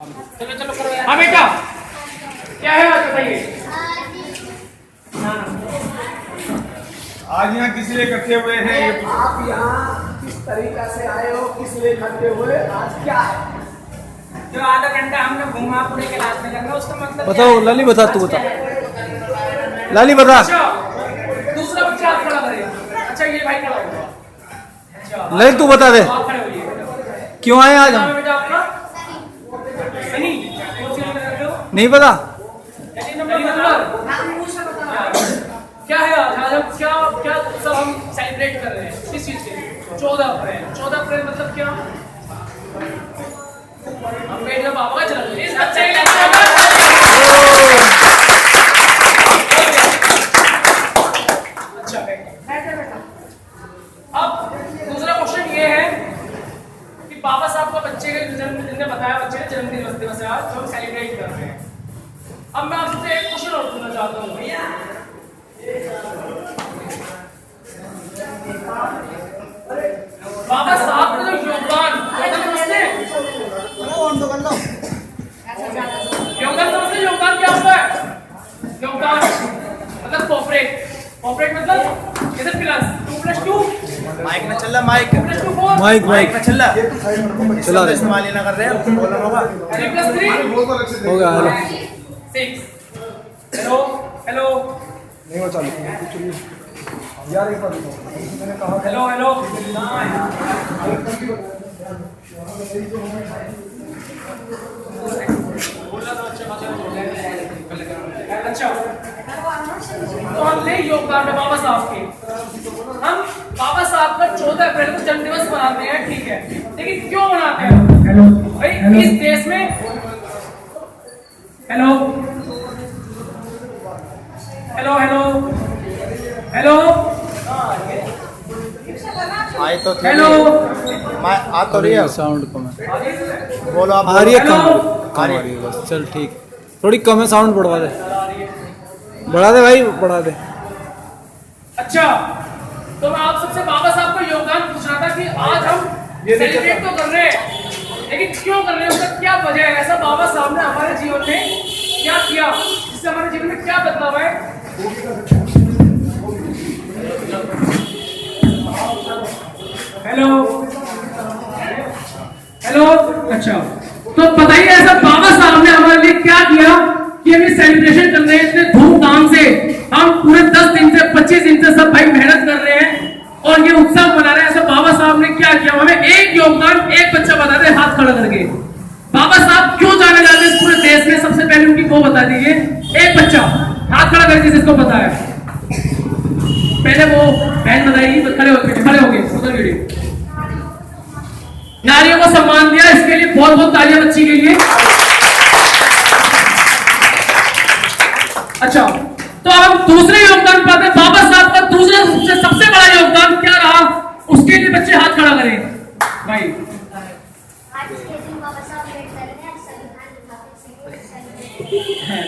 चलो चलो करो यार। हाँ बेटा क्या है आज बताइए। आज यहाँ किस लिए इकट्ठे हुए हैं? आप यहाँ किस तरीका से आए हो, किस लिए इकट्ठे हुए, आज क्या है? जो आधा घंटा हमने घूमा पूरे क्लास में करना उसका मतलब बताओ लाली, बता तू बता लाली बता। अच्छा दूसरा बच्चा आप खड़ा करे। अच्छा ये भाई खड़ा हो। अच्छा लाली तू बता दे आप खड़े होइए। क्यों आए आज नाम है हम? बेटा आपका सनी। कौन सी नंबर रख रहे हो? नहीं पता। क्या है आज हम क्या क्या सब हम सेलिब्रेट कर रहे हैं किस चीज के? 14 अप्रैल मतलब क्या? अम्बेडकर बाबा का जन्मदिन। इस बच्चे के लिए अच्छा बेटा। अब दूसरा क्वेश्चन ये है कि बाबा साहब का बच्चे के जन्मदिन ने बताया, बच्चे का जन्मदिन दिवस है आज जो हम सेलिब्रेट कर रहे हैं। अब मैं आपसे एक क्वेश्चन और पूछना चाहता हूँ भैया। बाबा साहब का जो योगदान समझते योगदान क्या होता है? योगदान मतलब कॉर्पोरेट मतलब इधर प्लस 2+2 माइक ना चल रहा, माइक 2+2 4 माइक माइक ना चल रहा, चला दे। इस्तेमाल ही ना कर रहे हैं, बोलना होगा। 3+3 हो गया। हेलो 6। हेलो हेलो नहीं वो चालू यार, एक बात बताओ, मैंने कहा हेलो हेलो अच्छा तो हम ले योगदान है बाबा साहब के। हम बाबा साहब का 14 अप्रैल को जन्म दिवस मनाते हैं, ठीक है, लेकिन क्यों मनाते हैं भाई? इस देश में हेलो हेलो हेलो हेलो आए तो थे, हेलो आ तो रही है, साउंड कम है। बोलो आप। आ रही है, कम हेलो। कम आ रही है बस। चल ठीक, थोड़ी कम है, साउंड बढ़वा दे, बढ़ा दे भाई, बढ़ा दे। अच्छा तो मैं आप सबसे बाबा साहब का योगदान पूछ रहा था कि आज हम सेलिब्रेट तो कर रहे हैं लेकिन क्यों कर रहे हैं, उसका क्या वजह है? ऐसा बाबा साहब ने हमारे जीवन में क्या किया जिससे हमारे जीवन में क्या बदलाव है? हेलो हेलो अच्छा तो बताइए ऐसा बाबा साहब ने हमारे लिए क्या किया कि हम ये सेलिब्रेशन कर रहे हैं इतने धूमधाम से? हम पूरे 10 दिन से 25 दिन से सब भाई मेहनत कर रहे हैं और ये उत्सव मना रहे हैं। ऐसा बाबा साहब ने क्या किया? हमें एक योगदान एक बच्चा बता दे हाथ खड़ा करके। बाबा साहब क्यों जाने जाते हैं इस पूरे देश में? सबसे पहले उनकी वो बता दीजिए, एक बच्चा हाथ खड़ा करके जिसको पता है। पहले वो बहन बताएगी, खड़े हो गए उधर वीडियो। नारियों को सम्मान दिया, इसके लिए बहुत बहुत तालियां बच्ची के लिए। अच्छा तो हम दूसरे योगदान पाते हैं बाबा साहब का। दूसरा सबसे बड़ा योगदान क्या रहा, उसके लिए बच्चे हाथ खड़ा करें भाई।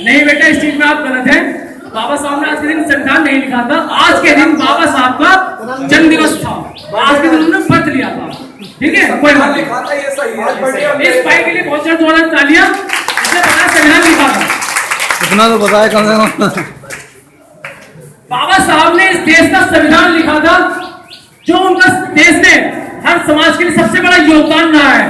नहीं बेटा इस चीज में आप गलत हैं। बाबा साहब ने आज के दिन संविधान नहीं लिखा था, आज के दिन बाबा साहब का जन्म दिवस था, आज के दिन उन्होंने व्रत लिया था, ठीक है, कोई बात नहीं। इस भाई के लिए बहुत जोर जोर तालियां, इसने बताया संविधान लिखा था। इतना तो बताया कम से कम। बाबा साहब ने इस देश का संविधान लिखा था, जो उनका देश में हर समाज के लिए सबसे बड़ा योगदान रहा है।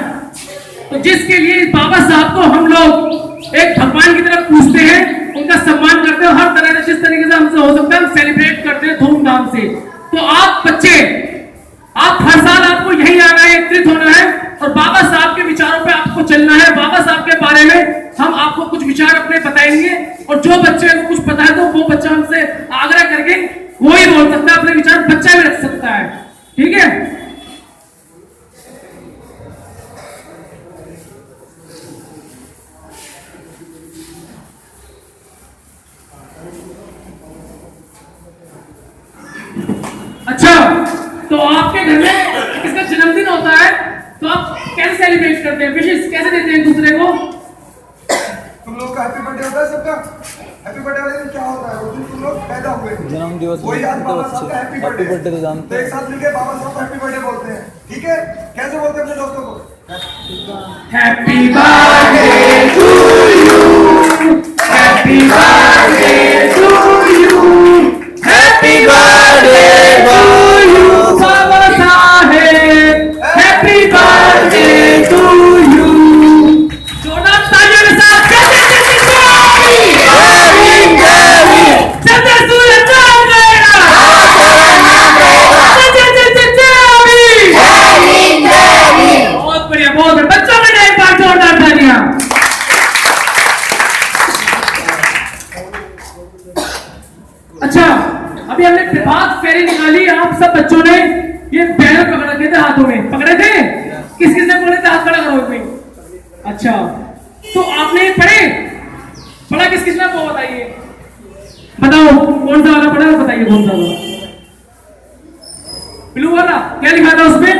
तो जिसके लिए बाबा साहब को हम लोग एक भगवान की तरफ पूछते हैं, उनका सम्मान करते हैं, हर तरह से जिस तरीके से हमसे हो सकता है हम सेलिब्रेट करते हैं धूमधाम से। तो आप बच्चे, आप हर साल आपको यही आना है, एकत्रित होना है और बाबा साहब के विचारों पे आपको चलना है। बाबा साहब के बारे में हम आपको कुछ विचार अपने बताएंगे और जो बच्चे को कुछ पता है तो वो बच्चा हमसे आग्रह करके वो ही बोल सकता है, अपने विचार बच्चा भी रख सकता है, ठीक है। अच्छा तो आपके घर में किसका जन्मदिन होता है तो आप कैसे सेलिब्रेट करते हैं, विशेष कैसे देते हैं दूसरे को? तुम लोग का हैप्पी बर्थडे होता है सबका? हैप्पी बर्थडे वाले दिन क्या होता है? उस दिन तुम लोग पैदा हुए, जन्म दिवस वही आज बाबा साहब का हैप्पी बर्थडे तो जानते एक साथ मिलके बाबा साहब को हैप्पी बर्थडे बोलते हैं, ठीक है? कैसे बोलते हैं अपने दोस्तों को? हैप्पी बर्थडे अभी हमने प्रभात फेरी निकाली, आप सब बच्चों ने ये बैनर पकड़ रखे थे हाथों में, पकड़े थे? किस किसने पकड़े थे? हाथ खड़ा करो कोई। अच्छा, तो आपने ये पढ़ा किस किसने? वो बताइए, बताओ कौन सा वाला पढ़ा, बताइए कौन सा वाला? ब्लू वाला। क्या लिखा था उसमें?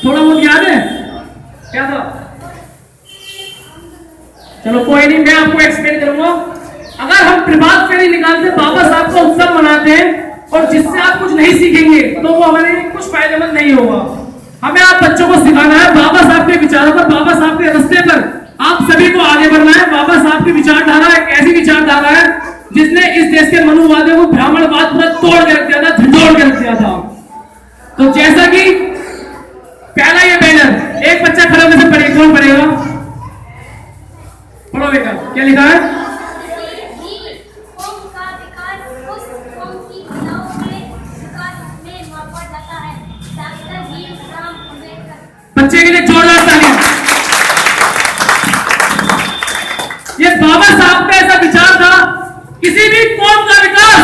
थोड़ा बहुत याद है? क्या था? चलो कोई नहीं, मैं आपको एक्सप्लेन करूंगा। अगर हम प्रभात फेरी निकालते, बाबा साहब का उत्सव मनाते हैं और जिससे आप कुछ नहीं सीखेंगे तो वो हमारे लिए कुछ फायदेमंद नहीं होगा। हमें आप बच्चों को सिखाना है बाबा साहब के विचारों पर, बाबा साहब के रास्ते पर आप सभी को आगे बढ़ना है। बाबा साहब की विचारधारा एक ऐसी विचारधारा है जिसने इस देश के मनुवादियों को ब्राह्मणवाद पूरा तोड़ के रख दिया था, झंझोड़ के रख दिया था। तो जैसा कि पहला ये बैनर, एक बच्चा खड़ा होकर पढ़े, कौन पढ़ेगा? पढ़ो बेटा, क्या लिखा है? बच्चे के लिए जोरदार तालियां। ये बाबा साहब का ऐसा विचार था, किसी भी कौम का विकास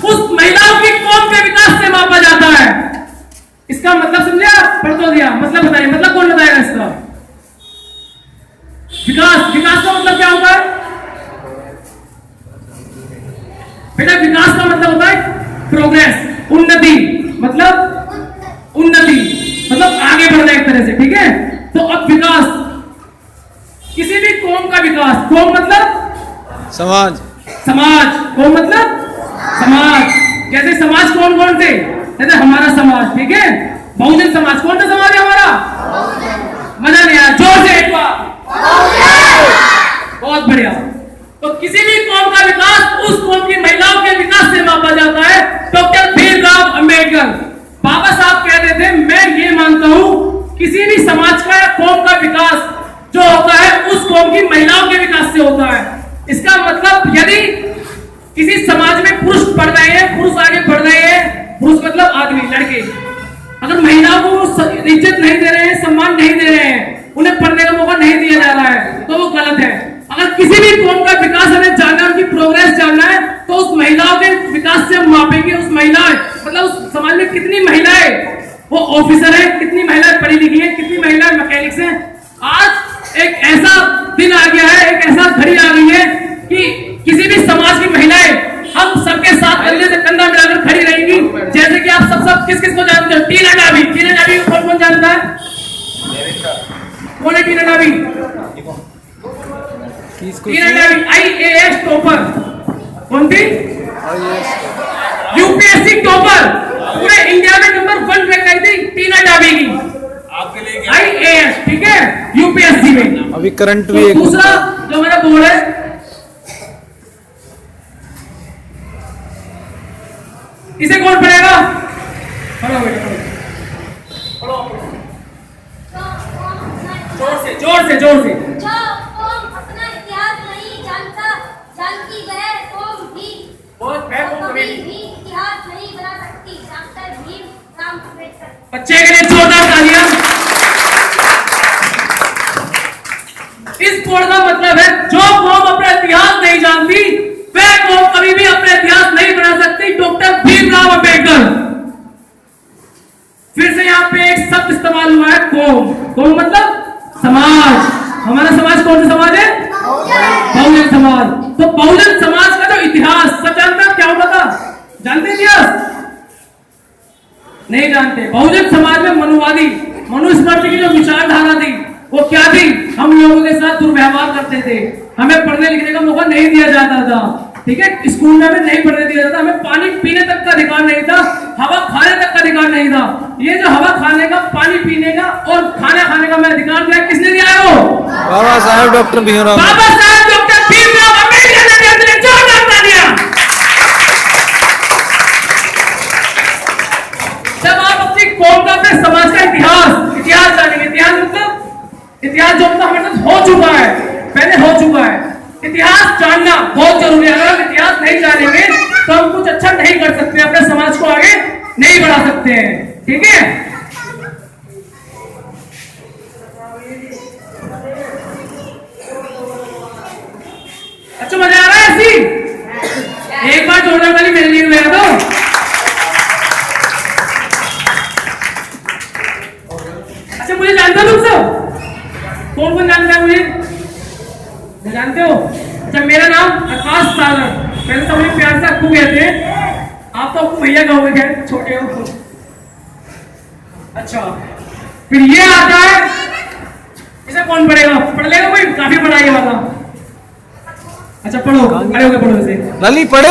उस महिलाओं की कौम के विकास से मापा जाता है। इसका मतलब समझे आप? पढ़ तो दिया, मतलब बताइए, मतलब कौन बताएगा इसका? विकास का मतलब क्या होता है बेटा? विकास का मतलब होता है प्रोग्रेस, उन्नति, मतलब आगे बढ़ना एक तरह से, ठीक है? तो अब विकास, किसी भी कौम का विकास, कौम मतलब समाज, कौम मतलब समाज। जैसे समाज कौन कौन से? जैसे हमारा समाज, ठीक है? बहुजन समाज। कौन सा समाज है हमारा? मजा नहीं आया, जोर से एक बार। बहुत बढ़िया। तो किसी भी कौम का विकास उस कौम की महिलाओं के विकास से मापा जाता है। डॉक्टर भीमराव अंबेडकर बाबा साहब कहते थे, मैं ये मानता हूं किसी भी समाज का या कौम का विकास जो होता है उस कौम की महिलाओं के विकास से होता है। इसका मतलब यदि किसी समाज में पुरुष पढ़ रहे हैं, पुरुष आगे बढ़ रहे हैं, पुरुष मतलब आदमी, लड़के, अगर महिलाओं को इज्जत नहीं दे रहे हैं, सम्मान नहीं दे रहे हैं, उन्हें पढ़ने का मौका नहीं दिया जा रहा है, तो वो गलत है। अगर किसी भी कौम का विकास हमें जानना है, उनकी प्रोग्रेस जानना है, तो उस महिलाओं के विकास से हम मापेंगे। उस महिलाएं मतलब उस समाज में कितनी महिलाएं वो ऑफिसर है, कितनी महिलाएं पढ़ी लिखी है, कितनी महिलाएं मैकेनिक्स हैं। आज एक ऐसा दिन आ गया है, एक ऐसा घड़ी आ गई है कि किसी भी समाज की महिलाएं हम सबके साथ कंधे से कंधा मिलाकर खड़ी रहेंगी। जैसे कि आप सब किस किस को जानते हो? टीना डाबी। टीना डाबी को कौन कौन जानता है? कौन है टीना डाबी? टीना डाबी IAS टॉपर। कौन थी? UPSC topper. पूरे इंडिया में नंबर 1 रैंक आई थी टीना डाबी की, आपके लिए IAS, ठीक है? UPSC में। अभी करंट तो भी एक दूसरा जो मेरा बोर्ड है, इसे कौन पढ़ेगा? पढ़ो बेटा, पढ़ो। जोर से जो कौम अपना इतिहास नहीं जानता, जानती गैर कौम भी कभी भी इतिहास नहीं बना सकती। डॉक्टर भीमराव अंबेडकर। बच्चे के लिए जोरदार तालियां। इस बोर्ड का मतलब है जो कौम अपना इतिहास नहीं जानती वह कौम कभी भी अपना इतिहास नहीं बना सकती। डॉक्टर भीमराव अंबेडकर। फिर से यहाँ पे एक शब्द इस्तेमाल हुआ है, कौम। कौम मतलब समाज। हमारा समाज कौन सा समाज है? बहुजन समाज। तो बहुजन समाज का जो इतिहास सब जानते हैं क्या होता था? जानते इतिहास? नहीं जानते। बहुजन समाज में मनुवादी, मनुस्मृति की जो विचारधारा थी वो क्या थी? हम लोगों के साथ दुर्व्यवहार करते थे, हमें पढ़ने लिखने का मौका नहीं दिया जाता था, ठीक है? स्कूल में हमें नहीं पढ़ने दिया जाता, हमें पानी पीने तक का अधिकार नहीं था, हवा खाने तक का अधिकार नहीं था। ये जो हवा खाने का, पानी पीने का और खाना खाने का मैं अधिकार दिया, किसने दिया है? वो बाबा साहब डॉक्टर भीमराव। बाबा साहब डॉक्टर भीमराव अंबेडकर ने दिया। जोरदार तालियां। जब आप अपनी कौम का, अपने समाज का इतिहास जानेंगे, इतिहास जो मतलब हमारे साथ हो चुका है, पहले हो चुका है, इतिहास जानना बहुत जरूरी है। अगर हम इतिहास नहीं जानेंगे तो हम कुछ अच्छा नहीं कर सकते, अपने समाज को आगे नहीं बढ़ा सकते हैं, ठीक है? अच्छा, मजा आ रहा है ऐसी? एक बार जोरदार वाली मेरे लिए हुआ तो जानते हो? अच्छा, मेरा नाम आकाश सागर, पहले तो मुझे प्यार से अक्कू कहते हैं, आप तो अक्कू भैया कहोगे, खैर छोटे हो। अच्छा, फिर ये आता है, इसे कौन पढ़ेगा? पढ़ लेगा कोई? काफी पढ़ा ये वाला। अच्छा पढ़ो, खड़े होकर पढ़ो इसे। लाली पढ़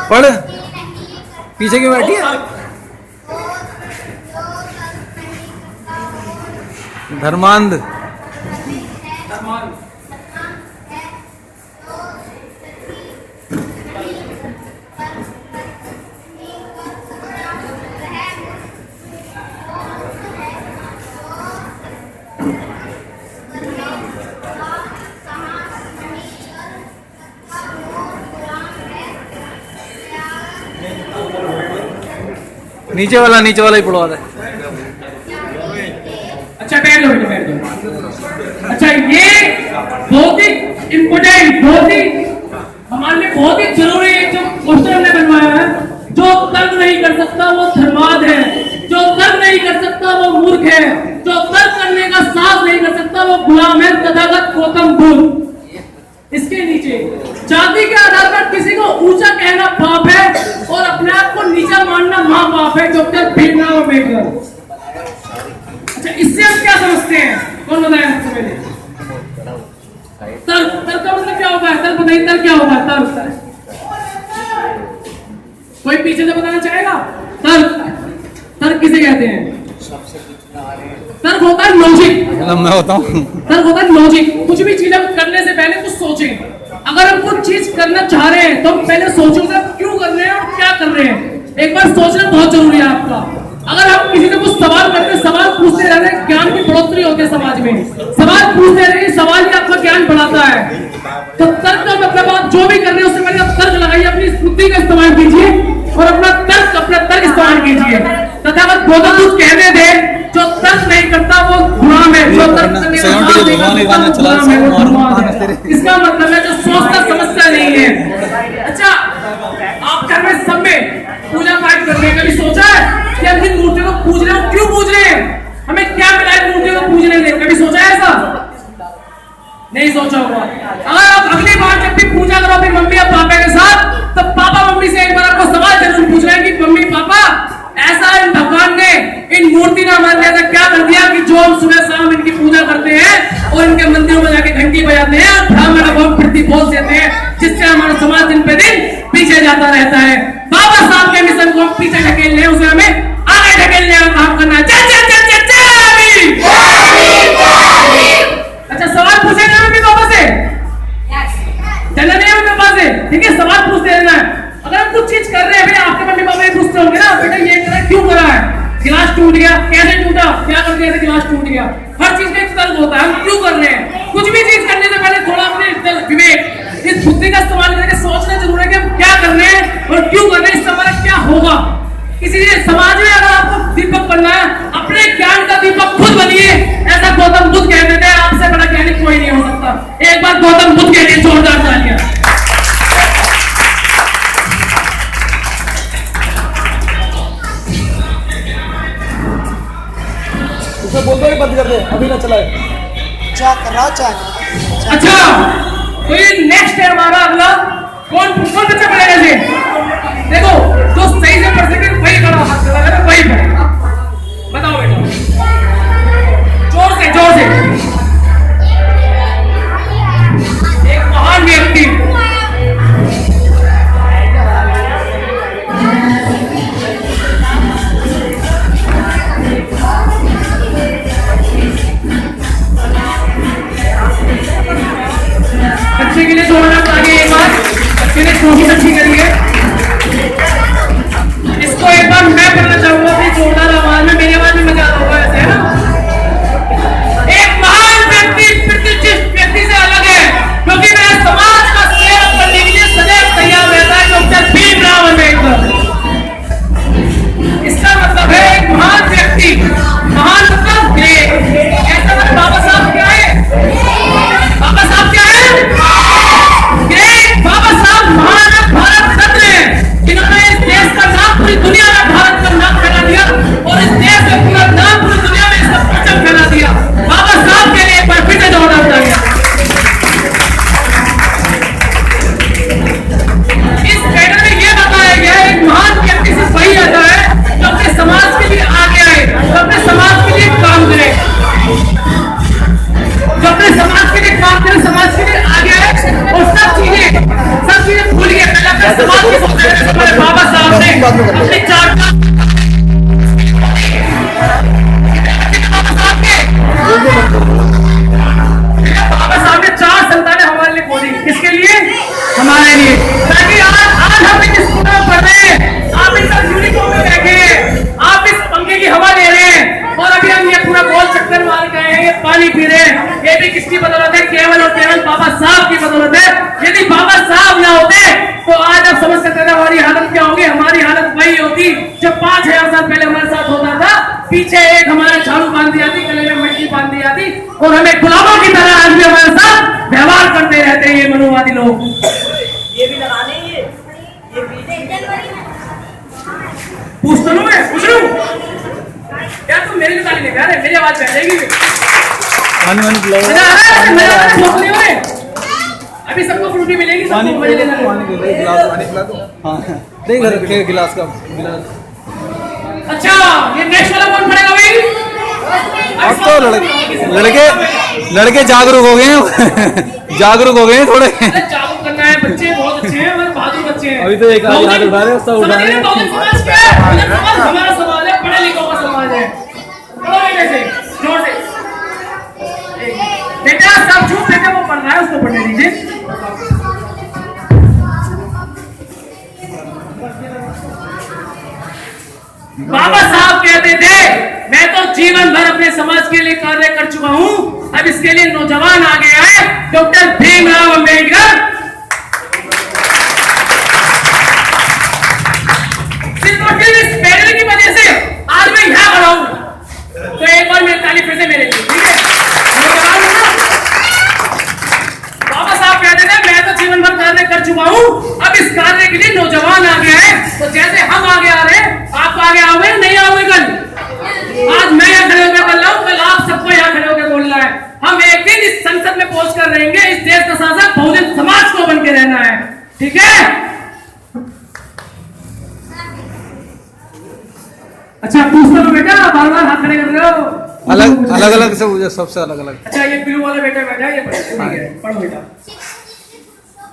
पढ़, पीछे क्यों बैठी है? धर्मांध। नीचे वाला ही पढ़वा दे। अच्छा बैठ लो बेटा, बैठ लो। अच्छा, ये बहुत ही इम्पोर्टेंट, बहुत ही हमारे लिए बहुत ही जरूरी जो क्वेश्चन हमने बनवाया है। जो तर्क नहीं कर सकता वो धर्माद है, जो तर्क नहीं कर सकता वो मूर्ख है, जो तर्क करने का साहस नहीं कर सकता वो गुलाम है, तथागत गौतम बुद्ध। इसके नीचे जाति के आधार पर किसी को ऊंचा कहना पाप है और अपने आप को नीचा मानना महापाप है। डॉक्टर भीमराव अम्बेडकर। अच्छा, इससे हम क्या समझते हैं? कौन बताया सबसे पहले? तर्क का मतलब क्या होगा? तर्क बताइए, तर्क क्या होगा? तर्क कोई पीछे से बताना चाहेगा? तर्क किसे कहते हैं? तर्क होता है लॉजिक। मैं बताऊं, तर्क होता है लॉजिक। कुछ भी चीज हम करने से पहले कुछ सोचें। अगर हम कुछ चीज करना चाह रहे हैं तो हम पहले सोचेंगे क्यों कर रहे हैं और क्या कर रहे हैं। एक बार सोचना बहुत जरूरी है आपका। अगर हम किसी से कुछ सवाल करते हैं, सवाल पूछते रहते हैं, ज्ञान की बढ़ोतरी होती है समाज में। सवाल पूछते रहिए, सवाल ही आपका ज्ञान बढ़ाता है। तो तर्क का मतलब आप जो भी कर रहे हैं उससे पहले आप तर्क लगाइए, अपनी बुद्धि का इस्तेमाल कीजिए और अपना तर्क इस्तेमाल कीजिए। तथागत गौतम बुद्ध कहते थे, जो तर्क नहीं करता वो गुलाम है, जो तर्क करने का साहस नहीं करता वो गुलाम है, वो धर्माद है। इसका मतलब है जो सोचता समझता नहीं है। अच्छा, आप घर में सब में पूजा पाठ करने का भी सोचा है कि हम जिन मूर्तियों को पूज रहे हैं क्यों पूज रहे हैं, हमें क्या मिला है मूर्तियों को पूजने से? कभी सोचा है ऐसा? नहीं सोचा होगा। अगर आप अगली बार जब भी पूजा करो अपनी मम्मी और पापा के साथ, तो पापा मम्मी से एक बार आपको सवाल जरूर पूछना है कि मम्मी पापा, ऐसा इन भगवान ने इन मूर्ति ना मानने से क्या कर दिया कि जो हम सुबह शाम इनकी पूजा करते हैं और इनके मंदिरों में जाके घंटी बजाते हैं और ब्राह्मण बहुत फिरती बोल देते हैं, जिससे हमारा समाज दिन पे दिन पीछे जाता रहता है। बाबा साहब के मिशन को हम पीछे ढकेल रहे, उसे हमें आगे ढकेलने का काम करना है। अच्छा, सवाल पूछेगा मम्मी पापा से? चलना नहीं है मम्मी पापा से, ठीक है? सवाल पूछते रहना है। अगर हम कुछ चीज कर रहे हैं, आपके मम्मी पापा ये पूछते होंगे ना, बेटा ये करा, क्यों करा है? गिलास टूट गया, कैसे टूटा, क्या कर दिया, गिलास टूट गया। हर चीज का एक तर्क होता है, हम क्यों कर रहे हैं। कुछ भी चीज करने से पहले थोड़ा अपने विवेक, इस बुद्धि का इस्तेमाल करके सोचना जरूर है कि हम क्या कर रहे हैं और क्यों कर रहे हैं, इससे हमारा क्या होगा। इसीलिए समाज में अगर आपको दीपक बनना है, अपने ज्ञान का दीपक खुद बनिए। ऐसा गौतम बुद्ध कहते थे, आपसे बड़ा ज्ञानी कोई नहीं हो सकता। एक बार गौतम बुद्ध के लिए जोरदार तालियां। बोलते ही बंद कर दे, अभी ना चलाए। अच्छा, तो ये नेक्स्ट है हमारा अगला। कौन बच्चा पढ़ेगा इसे? देखो, जो सही से पढ़ सके वही खड़ा हाथ लगा, वही पढ़े। बताओ बेटा, जोर से जोर से। एक महान व्यक्ति, बच्चे के लिए जोड़ना चाहिए। एक बार बच्चे ने कोशिश अच्छी करी है, इसको एक बार मैं पढ़ना चाहूंगा अपनी जोरदार आवाज में। मेरी आवाज में मजा आता होगा ऐसे, है ना? पी रहे हैं, ये भी किसकी बदौलत है? केवल और केवल बाबा साहब की बदौलत है। यदि बाबा साहब ना होते तो आज आप समझ सकते थे हमारी हालत क्या होगी। हमारी हालत वही होती जो 5000 साल पहले हमारे साथ होता था। पीछे एक हमारा झाड़ू बांध दी जाती, गले में मिट्टी बांध दी जाती और हमें गुलामों की तरह आज भी हमारे साथ व्यवहार करते रहते हैं ये मनुवादी लोग। ये भी लगाने ये पूछ तो लूं मैं, पूछ लूं क्या? तुम मेरी ताली लेके आ रहे, मेरी आवाज बह जाएगी। पानी वानी पिलाओ। मजा आ रहा है? मजा आ रहा है? भूख नहीं हो रही? अभी सबको फ्रूटी मिलेगी, पानी सबको मजे लेना है। पानी दे दो, गिलास पानी पिला दो। हाँ देख रखे गिलास का गिलास। अच्छा, ये नेक्स्ट वाला कौन पड़ेगा भाई? अब तो लड़के जागरूक हो गए हैं जागरूक हो गए हैं थोड़े। अरे जागरूक करना है, बच्चे बहुत अच्छे हैं, हमारे बहादुर बच्चे हैं। अभी तो एक हाथ उठा रहे हैं, सब उठा रहे हैं। बहुजन समाज क्या है? बहुजन समाज हमारा समाज है, पढ़े लिखों का समाज है। पढ़ो बेटे से, जोर से। बेटा सब चुप, बेटा वो पढ़ रहा है, उसको पढ़ने दीजिए। बाबा साहब कहते थे मैं तो जीवन भर अपने समाज के लिए कार्य कर चुका हूं, अब इसके लिए नौजवान आगे आए, डॉक्टर भीमराव अंबेडकर। सिर्फ और सिर्फ इस पैनल की वजह से आज मैं यहां खड़ा हूं। तो एक बार मेरी ताली फिर से मेरे लिए, ठीक है? बाबा साहब कहते थे मैं तो जीवन भर कार्य कर चुका हूं, अब इस कार्य के लिए नौजवान आगे आए। तो जैसे हम आगे आ रहे हैं, आप आगे आओगे नहीं आओगे? कल आज मैं यहाँ खड़े होकर बोल रहा हूँ, कल आप सबको यहाँ खड़े होकर बोलना है। हम एक दिन इस संसद में पहुंच कर रहेंगे, इस देश का शासक बहुजन समाज को बन के रहना है, ठीक है? अच्छा पूछता हूँ बेटा, बार बार हाथ खड़े कर रहे हो। अलग अलग से मुझे सबसे अलग अलग। अच्छा ये ब्लू वाला बेटा बैठा है, ये ठीक है, पढ़ो बेटा।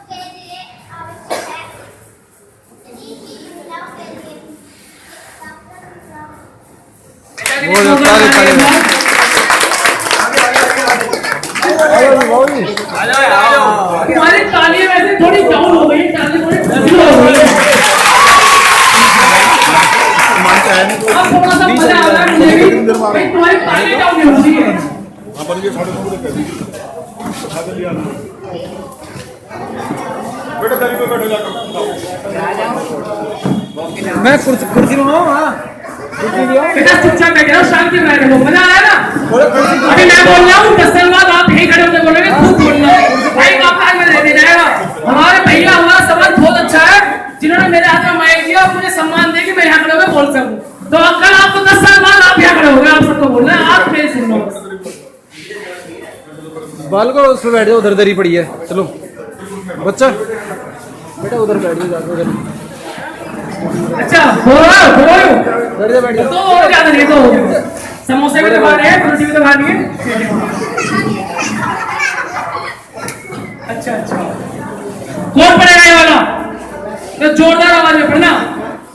के लिए आवश्यक है शरीर की महिलाओं के लिए तुम्हारी ताली वैसे थोड़ी डाउन हो गई, ताली थोड़ी हो गई। अब थोड़ा सा मजा आ रहा है मुझे भी, तुम्हारी ताली डाउन नहीं होती है। मैं कुर्सी में हूँ। हाँ बेटा चुपचाप बैठे रहो, शांति में रहो, मजा आ रहा है ना? अभी मैं बोल रहा हूँ 10 साल बाद आप यहीं खड़े होकर बोलोगे, खूब बोलना, भाई का काम में दे जाएगा। हमारे भैया हमारा समाज बहुत अच्छा है, जिन्होंने मेरे हाथ में माइक दिया और मुझे सम्मान दे कि मैं यहाँ खड़े होकर बोल सकूँ। तो कल आपको 10 साल बाद आप यहाँ खड़े हो गए, आप सबको बोलना है, आप मेरी सुन लो। बाल को उस पर बैठ जाओ, उधर दरी पड़ी है। चलो बच्चा बेटा उधर बैठ जाओ, उधर। अच्छा हो रहा है, बैठ जाओ। तो और ज्यादा नहीं तो समोसे भी दबा रहे हैं, रोटी भी दबा रही है। अच्छा अच्छा कौन पढ़ेगा ये वाला? तो जोरदार आवाज में पढ़ना।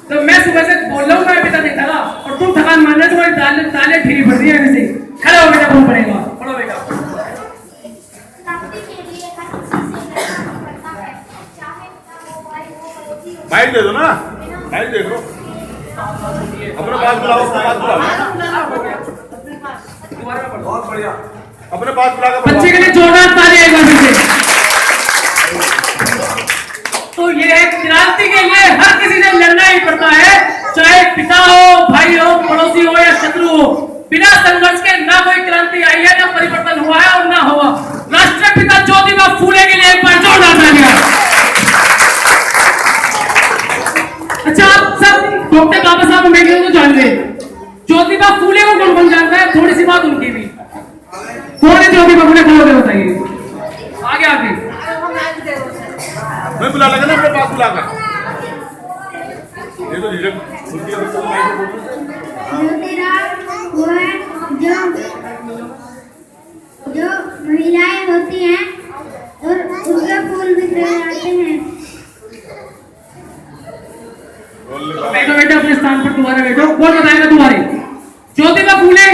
तो मैं सुबह से बोल रहा हूँ, मैं बेटा नहीं थका और तुम थकान मान रहे, तुम्हारी तालियां ठीरी पड़ रही है वैसे। खड़े हो बेटा, कौन पढ़ेगा? पढ़ो बेटा। माइक दे दो ना, माइक दे दो। अपने पास बुलाओ, अपने पास बुलाओ। बहुत बढ़िया। अपने पास बुला कर बच्चे के लिए जोरदार ताली एक बार से। तो ये क्रांति के लिए हर किसी ने लड़ना ही पड़ता है, चाहे पिता हो, भाई हो, पड़ोसी हो या शत्रु हो। बिना संघर्ष के ना कोई क्रांति आई है, ना परिवर्तन हुआ है और ना हुआ। राष्ट्रपिता ज्योतिबा फूले के लिए एक बार जोरदार तालियां। अच्छा आप सब डॉक्टर बाबा साहब अम्बेडकर को जान गए, ज्योतिबा फूले को कौन कौन जानता है? थोड़ी सी बात उनकी भी। कौन है ज्योतिबा फूले? खड़े होकर बताइए, आगे आगे। मैं बुला लगा ना, अपने पास बुला कर। ये तो झिझक सुनती है, तो माइक में वो है जो महिलाएं होती हैं और उनके फूल बिखरे जाते हैं। बैठो बेटा अपने स्थान पर, तुम्हारे बैठो। कौन बताएगा तुम्हारे? ज्योतिबा फूले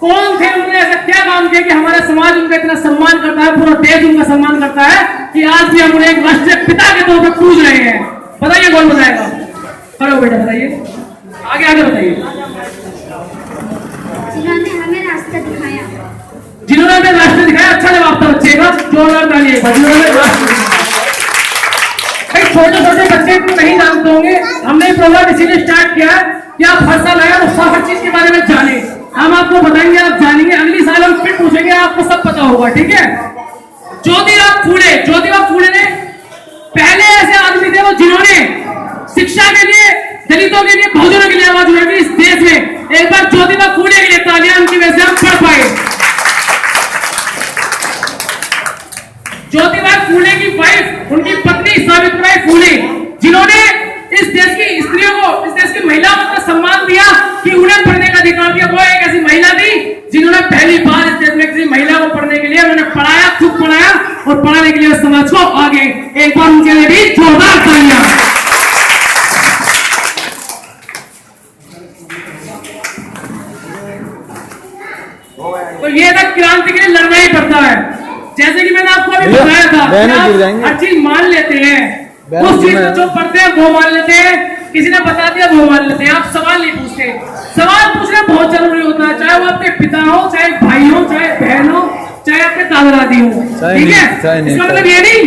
कौन थे? उन्होंने ऐसा क्या काम किया कि हमारा समाज उनका इतना सम्मान करता है, पूरा देश उनका सम्मान करता है कि आज भी हम उन्हें एक राष्ट्रीय पिता के तौर पर पूज रहे हैं? बताइए कौन बताएगा? खड़ो बेटा बताइए, आगे आगे बताइए। जिन्होंने हमें रास्ता दिखाया। जिन्होंने हमें राष्ट्र दिखाया, अच्छा जवाब था बच्चे का, जोरदार ताली एक बार, जिन्होंने राष्ट्र दिखाया। भाई छोटे छोटे बच्चे को नहीं जानते होंगे, हमने ये प्रोग्राम इसीलिए स्टार्ट किया है कि आप हर साल आए और हर चीज के बारे में जाने। हम आपको बताएंगे, आप जानेंगे, अगली साल हम फिर पूछेंगे, आपको सब पता होगा, ठीक है। ज्योतिबा फूले ने पहले ऐसे आदमी थे वो जिन्होंने शिक्षा के लिए, दलितों के लिए, बहुजनों के लिए आवाज उठाई इस देश में। एक बार ज्योतिबा फूले के लिए तालियां, उनकी वजह से हम पढ़ पाए। ज्योतिबा फूले की वाइफ, उनकी पत्नी सावित्रीबाई फूले, जिन्होंने इस देश की स्त्रियों को, इस देश की महिलाओं को सम्मान दिया कि उन्हें पढ़ने का अधिकार दिया। वो एक ऐसी महिला थी जिन्होंने पहली बार इस देश में किसी महिला को पढ़ने के लिए उन्होंने पढ़ाया, खुद पढ़ाया और पढ़ाने के लिए समाज को आगे। एक बार उनके लिए भी जोरदार तालियां। तो ये तक क्रांति के लिए लड़ना ही पड़ता है। जैसे कि मैंने आपको अभी बताया था, हर चीज मान लेते हैं, उस चीज को जो पढ़ते हैं वो मान लेते हैं, किसी ने बता दिया वो मान लेते हैं, आप सवाल नहीं पूछते। सवाल पूछना बहुत जरूरी होता है, चाहे वो आपके पिता हो, चाहे भाई हो, चाहे बहन हो, चाहे आपके दादा दादी हो, ठीक है। इसका मतलब ये नहीं,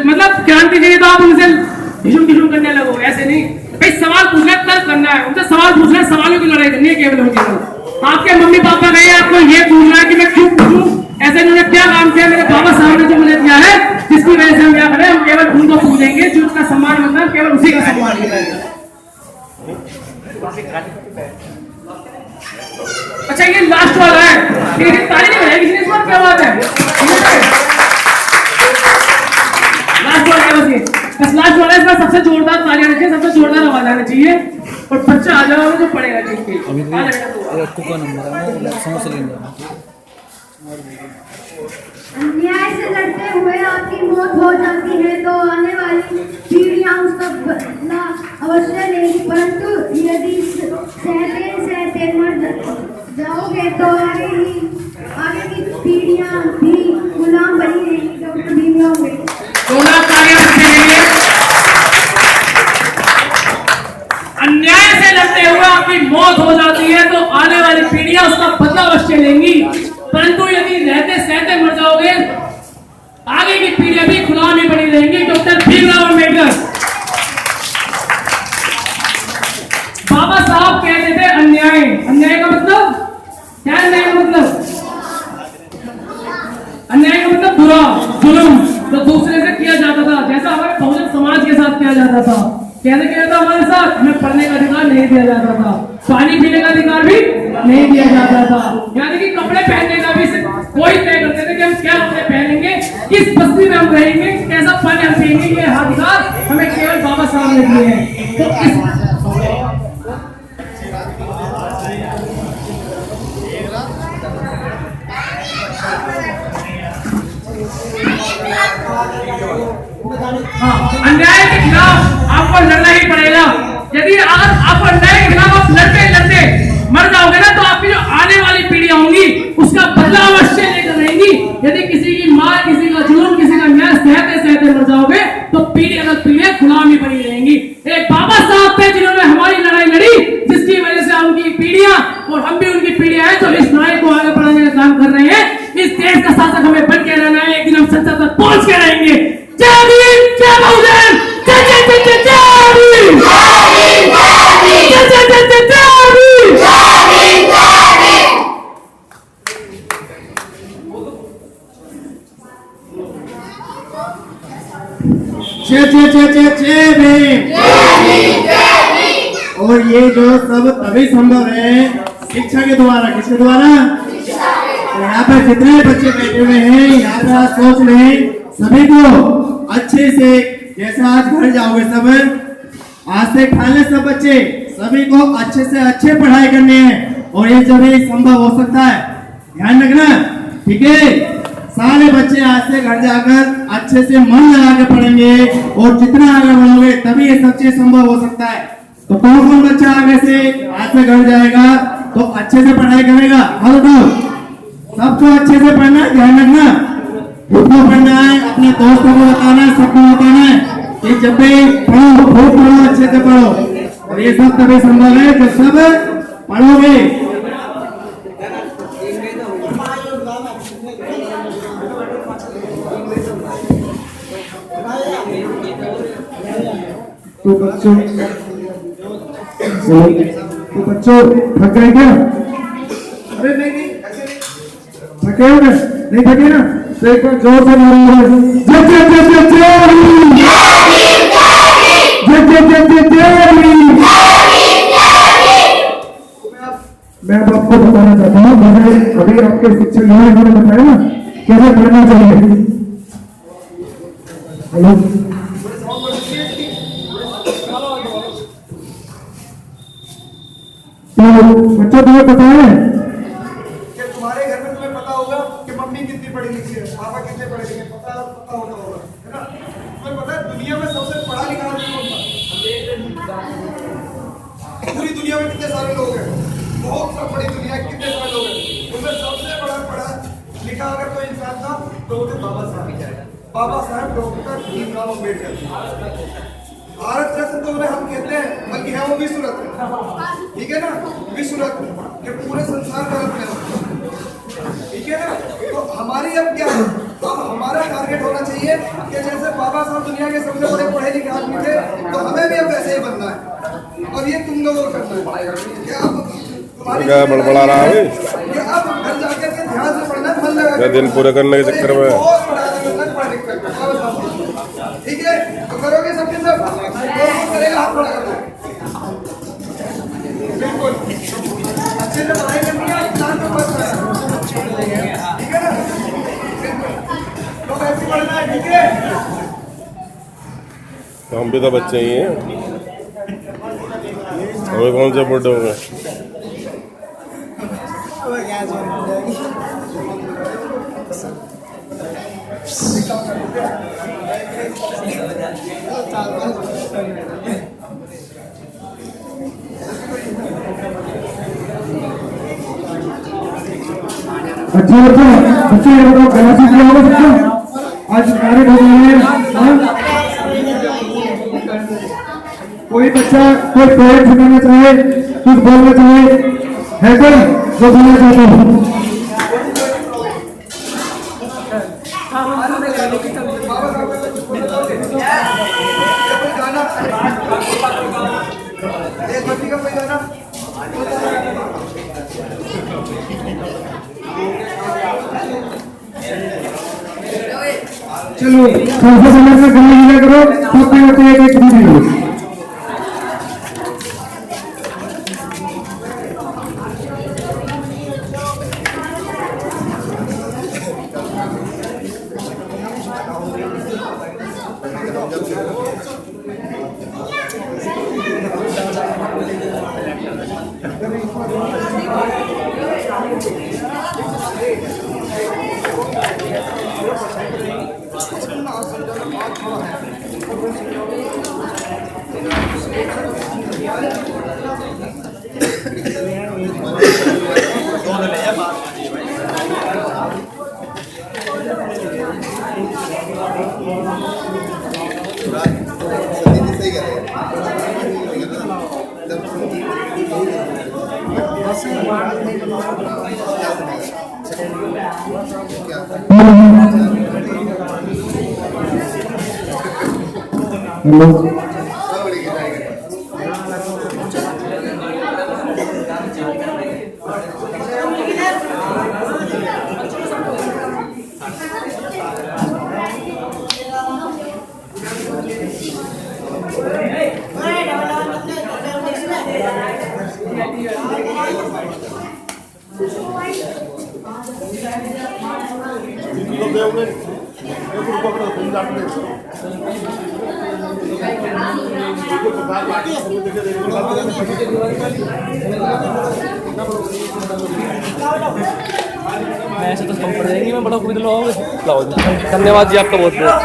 मतलब क्रांति चाहिए तो आप उनसे घिसुम करने लगो, ऐसे नहीं। भाई सवाल पूछना है, तर्क करना है, उनसे सवाल पूछना है, सवालों की लड़ाई करनी है केवल उनके। आपके मम्मी पापा गए, आपको ये पूछना है कि मैं क्यों पूछूं, ऐसे इन्होंने क्या काम किया, मेरे बाबा साहब ने जो मुझे दिया है, जिसकी वजह से हम क्या करें, हम केवल उनको पूछेंगे, जो उसका सम्मान बनता है, केवल उसी का सम्मान करेंगे। अच्छा ये लास्ट वाला है, ठीक है, ताली नहीं बजाएगी किसी ने, इस बार क्या बात है, लास्ट वाला है बस लास्ट वाला है, इस बार सबसे जोरदार तालियां रखिए, सबसे जोरदार आवाज आना चाहिए और बच्चा आ जाओ जो पढ़ेगा, ठीक है। अन्याय से लड़ते हुए आपकी मौत हो जाती है तो आने वाली पीढ़ियां उसका बदला अवश्य लेंगी, परंतु यदि सहते मर जाओगे तो आगे की पीढ़ियां भी गुलाम बनी रहेंगी, तो नहीं होंगे। अन्याय से लड़ते हुए आपकी मौत हो जाती है तो आने वाली पीढ़ियां उसका बदला अवश्य लेंगी, परंतु यदि रहते सहते मर जाओगे आगे की पीढ़ियां भी गुलाम ही बनी रहेंगी। डॉक्टर भीमराव अम्बेडकर बाबा साहब कहते थे अन्याय, अन्याय का मतलब क्या, अन्याय का मतलब, अन्याय का मतलब बुरा, जुल्म जो दूसरे से किया जाता था, जैसा हमारे बहुजन समाज के साथ किया जाता था। कैसे किया था हमारे साथ, हमें पढ़ने का अधिकार नहीं दिया जाता था, पानी पीने का अधिकार भी नहीं दिया जाता था, यानी कि कपड़े पहनने का भी कोई तय करते थे कि हम क्या कपड़े पहनेंगे, किस बस्ती में हम रहेंगे, कैसा पानी हम पिएंगे, ये अधिकार हमें केवल बाबा साहब ने दिए हैं। तो इस अन्याय के खिलाफ आपको लड़ना ही पड़ेगा। यदि अगर आप अन्याय के खिलाफ आप लड़ते लड़ते मर जाओगे ना, तो आपकी जो आने वाली पीढ़ियां होंगी उसका बदला अवश्य लेकर रहेंगी। यदि किसी की मार, किसी का जुल्म, किसी का न्याय सहते सहते मर जाओगे तो पीढ़ी अगर पीढ़ियां गुलाम ही बनी रहेंगी। एक बाबा साहब थे जिन्होंने हमारी लड़ाई लड़ी, जिसकी वजह से उनकी पीढ़ियां और हम भी उनकी पीढ़ियां हैं जो इस लड़ाई को आगे बढ़ाने का काम कर रहे हैं। इस देश का शासक हमें बन के रहना है, एक दिन हम संसद तक पहुंच के रहेंगे। जय भीम, जय बहुजन, जय जय जय जय जय भीम, जय जय जय जय जय भीम, जय जय जय जय जय भीम। और ये जो सब तभी संभव है शिक्षा के द्वारा, किसके द्वारा, यहाँ पर जितने बच्चे बैठे हुए हैं, यहाँ पर आप सोच लें सभी को अच्छे से, जैसे आज घर जाओगे सब, आज से ठान ले सब बच्चे, सभी को अच्छे से अच्छे पढ़ाई करनी है और ये जब संभव हो सकता है, ध्यान रखना, ठीक है। सारे बच्चे आज से घर जाकर अच्छे से मन लगा के पढ़ेंगे और जितना आगे बढ़ोगे तभी ये सब चीज संभव हो सकता है। तो कौन कौन बच्चा आगे से आज से घर जाएगा तो अच्छे से पढ़ाई करेगा, हाथ उठाओ। सबको अच्छे से पढ़ना है, ध्यान रखना, खुद को पढ़ना है, अपने दोस्तों को बताना है, सबको बताना है कि जब भी पढ़ो खूब पढ़ो, अच्छे से पढ़ो। और ये सब तभी संभव है जब सब पढ़ोगे। तो बच्चों थक गए क्या? अरे नहीं नहीं ऐसे नहीं, थके हो क्या? नहीं थके ना? तो एक बार जोर से बोलो, जय जय जय जय मैं अब आपको बताना चाहता हूँ, मुझे अभी आपके शिक्षक ने बताया ना कैसे पढ़ना चाहिए। हेलो, तो बच्चों तुम्हें पता है कि तुम्हारे घर में तुम्हें पता होगा कि मम्मी कितनी पढ़ी लिखी है, पापा कितने पढ़े लिखे, पता होता होगा, है ना? तुम्हें पता है दुनिया में सबसे पढ़ा लिखा आदमी कौन था? पूरी दुनिया में कितने सारे लोग हैं, बहुत सब बड़ी दुनिया कितने सारे लोग हैं, उसमें सबसे बड़ा पढ़ा लिखा अगर कोई इंसान था तो वो थे बाबा साहब डॉक्टर भीमराव अम्बेडकर। भारत रत्न तो उन्हें हम कहते हैं, बल्कि है वो विश्व रत्न, ठीक है ना? विश्व रत्न ये पूरे संसार का रत्न है, ठीक है ना? तो हमारी अब क्या है, अब हमारा टारगेट होना चाहिए कि जैसे बाबा साहब दुनिया के सबसे बड़े पढ़े लिखे आदमी थे, तो हमें भी अब वैसे ही बनना है। और ये तुम लोगों को करना है कि अब क्या बड़बड़ा रहा है? कि अब घर जाकर के ध्यान से पढ़ना, मन लगा क्या दिन पूरे करने के चक्कर में? बहुत बड़ा पढ़ लिख कर, ठीक है? तो करोगे सबके सब, कौन करेगा? हाथ खड़ा कर दो, बिल्कुल अच्छे से पढ़ाई करनी है, एग्जाम में पास करना है, ठीक है ना? बिल्कुल तो ऐसे पढ़ना है, ठीक है? तो हम भी तो बच्चे ही हैं, हमें कौन से बुढ़े हो गए? अच्छा बच्चे ये बताओ क्या सीख रहे हो बच्चों? आज मैरिड हो गए हैं, कोई बच्चा कोई पोएम सुनाना चाहे, कुछ बोलना चाहे, है कोई जो बोलना चाहता हूँ? देशभक्ति का कोई गाना? चलो थोड़ा समय में गले गिला करो, तब भी होते हैं एक वीडियो। हेलो मैं ऐसे तो कम पड़ जाएंगी, मैं बड़ा कोई धन्यवाद जी आपका बहुत बहुत।